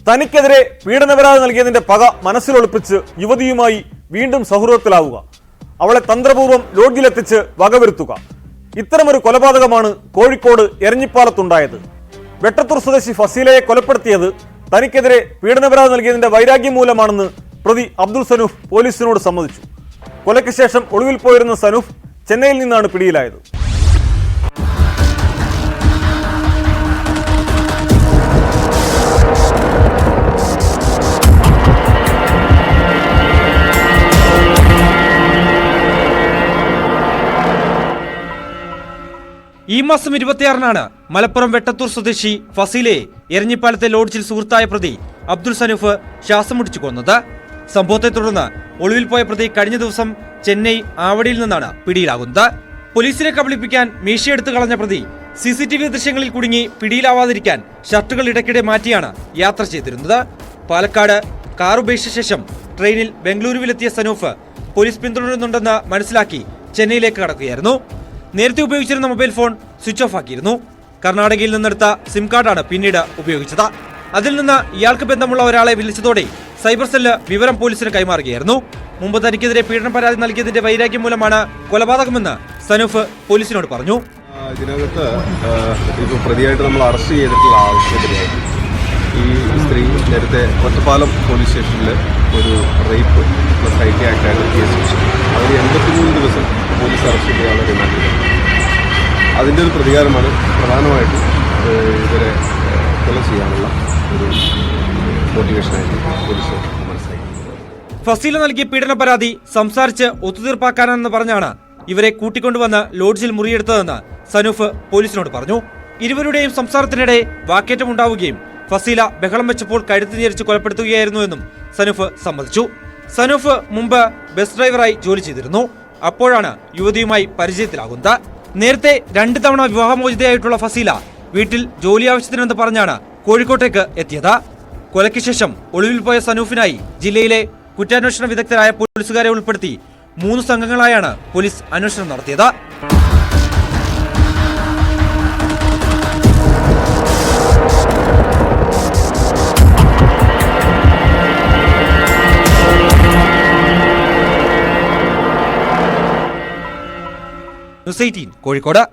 തനിക്കെതിരെ പീഡനപരാതി നൽകിയതിന്റെ പക മനസ്സിലൊളിപ്പിച്ച് യുവതിയുമായി വീണ്ടും സൗഹൃദത്തിലാവുക, അവളെ തന്ത്രപൂർവ്വം ലോഡ്ജിലെത്തിച്ച് വകവരുത്തുക. ഇത്തരമൊരു കൊലപാതകമാണ് കോഴിക്കോട് എരഞ്ഞിപ്പാലത്തുണ്ടായത്. വെട്ടത്തൂർ സ്വദേശി ഫസീലയെ കൊലപ്പെടുത്തിയത് തനിക്കെതിരെ പീഡനപരാതി നൽകിയതിന്റെ വൈരാഗ്യം മൂലമാണെന്ന് പ്രതി അബ്ദുൾ സനൂഫ് പോലീസിനോട് സമ്മതിച്ചു. കൊലയ്ക്ക് ശേഷം ഒളിവിൽ പോയിരുന്ന സനൂഫ് ചെന്നൈയിൽ നിന്നാണ് പിടിയിലായത്. ഈ മാസം 26-നാണ് മലപ്പുറം വെട്ടത്തൂർ സ്വദേശി ഫസീലയെ എരഞ്ഞിപ്പാലത്തെ ലോഡ്ജിൽ സുഹൃത്തായ പ്രതി അബ്ദുൾ സനൂഫ് ശ്വാസം മുട്ടിച്ചു കൊന്നത്. സംഭവത്തെ തുടർന്ന് ഒളിവിൽ പോയ പ്രതി കഴിഞ്ഞ ദിവസം ചെന്നൈ ആവടിയിൽ നിന്നാണ് പിടിയിലാകുന്നത്. പോലീസിനെ കബളിപ്പിക്കാൻ മീശയെടുത്ത് കളഞ്ഞ പ്രതി CCTV ദൃശ്യങ്ങളിൽ കുടുങ്ങി പിടിയിലാവാതിരിക്കാൻ ഷർട്ടുകൾ ഇടയ്ക്കിടെ മാറ്റിയാണ് യാത്ര ചെയ്തിരുന്നത്. പാലക്കാട് കാർ ഉപേക്ഷിച്ച ശേഷം ട്രെയിനിൽ ബംഗളൂരുവിലെത്തിയ സനൂഫ് പോലീസ് പിന്തുടരുന്നുണ്ടെന്ന് മനസ്സിലാക്കി ചെന്നൈയിലേക്ക് കടക്കുകയായിരുന്നു. നേരത്തെ ഉപയോഗിച്ചിരുന്ന മൊബൈൽ ഫോൺ സ്വിച്ച് ഓഫ് ആക്കിയിരുന്നു. കർണാടകയിൽ നിന്നെടുത്ത സിം കാർഡാണ് പിന്നീട് ഉപയോഗിച്ചത്. അതിൽ നിന്ന് ഇയാൾക്ക് ബന്ധമുള്ള ഒരാളെ വിളിച്ചതോടെ സൈബർ സെല്ല് വിവരം പോലീസിന് കൈമാറുകയായിരുന്നു. മുമ്പ് തനിക്കെതിരെ പീഡന പരാതി നൽകിയതിന്റെ വൈരാഗ്യം മൂലമാണ് കൊലപാതകമെന്ന് സനൂഫ് പോലീസിനോട് പറഞ്ഞു. ഇതിനകത്ത് ഇപ്പോൾ പ്രതിയായിട്ട് നമ്മൾ അറസ്റ്റ് ചെയ്തിട്ടുള്ള ആവശ്യത്തിനായിട്ട് ഈ സ്ത്രീ നേരത്തെ ഒറ്റപ്പാലം പോലീസ് സ്റ്റേഷനിൽ ഒരു റേപ്പ് പ്ലസ് IT ആക്ടായിട്ട് കേസ് വെച്ചു. അവർ 83 ദിവസം പോലീസ് അറസ്റ്റ് ചെയ്യാനുള്ള റിമാൻഡ് ചെയ്തു. അതിൻ്റെ ഒരു പ്രതികാരമാണ് പ്രധാനമായിട്ടും ഇവരെ കൊല ചെയ്യാനുള്ള ഒരു മോട്ടിവേഷനായിട്ട് പോലീസ് മനസ്സിലാക്കി. ഫസീല നൽകിയ പീഡന പരാതി സംസാരിച്ച് ഒത്തുതീർപ്പാക്കാനെന്ന് പറഞ്ഞാണ് ഇവരെ കൂട്ടിക്കൊണ്ടുവന്ന് ലോഡ്ജിൽ മുറിയെടുത്തതെന്ന് സനൂഫ് പോലീസിനോട് പറഞ്ഞു. ഇരുവരുടെയും സംസാരത്തിനിടെ വാക്കേറ്റമുണ്ടാവുകയും ഫസീല ബഹളം വെച്ചപ്പോൾ കഴുത്ത് ഞെരിച്ച് കൊലപ്പെടുത്തുകയായിരുന്നുവെന്നും സനൂഫ് സമ്മതിച്ചു. സനൂഫ് മുമ്പ് ബസ് ഡ്രൈവറായി ജോലി ചെയ്തിരുന്നു. അപ്പോഴാണ് യുവതിയുമായി പരിചയത്തിലാകുന്നത്. നേരത്തെ 2 തവണ വിവാഹമോചിതയായിട്ടുള്ള ഫസീല വീട്ടിൽ ജോലി ആവശ്യത്തിനെന്ന് പറഞ്ഞാണ് കോഴിക്കോട്ടേക്ക് എത്തിയത്. കൊലയ്ക്ക് ശേഷം ഒളിവിൽ പോയ സനൂഫിനായി ജില്ലയിലെ കുറ്റാന്വേഷണ വിദഗ്ധരായ പോലീസുകാരെ ഉൾപ്പെടുത്തി 3 സംഘങ്ങളായാണ് പോലീസ് അന്വേഷണം നടത്തിയത്. ന്യൂസ് 18 കോഴിക്കോട്.